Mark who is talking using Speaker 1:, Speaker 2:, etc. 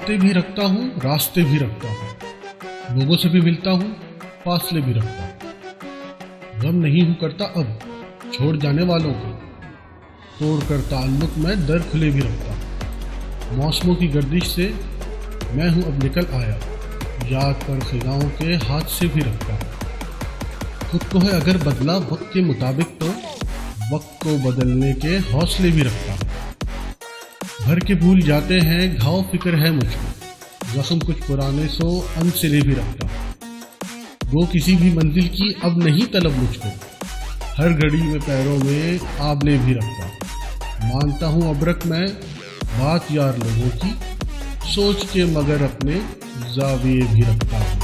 Speaker 1: बातें भी रखता हूँ, रास्ते भी रखता हूँ, लोगों से भी मिलता हूँ, फासले भी रखता हूँ। गम नहीं हूँ करता अब छोड़ जाने वालों को, तोड़ कर ताल्लुक में दर खुले भी रखता हूँ। मौसमों की गर्दिश से मैं हूँ अब निकल आया, याद पर खिजाओं के हाथ से भी रखता हूँ। खुद को है अगर बदला वक्त के मुताबिक तो वक्त को बदलने के हौसले भी रखता हूँ। भर के भूल जाते हैं घाव फिक्र है मुझको, जख्म कुछ पुराने सो अनसिले भी रखता हूँ। वो किसी भी मंजिल की अब नहीं तलब मुझको, हर घड़ी में पैरों में आबले भी रखता हूँ। मानता हूँ अबरक मैं बात यार लोगों की, सोच के मगर अपने जाविये भी रखता हूँ।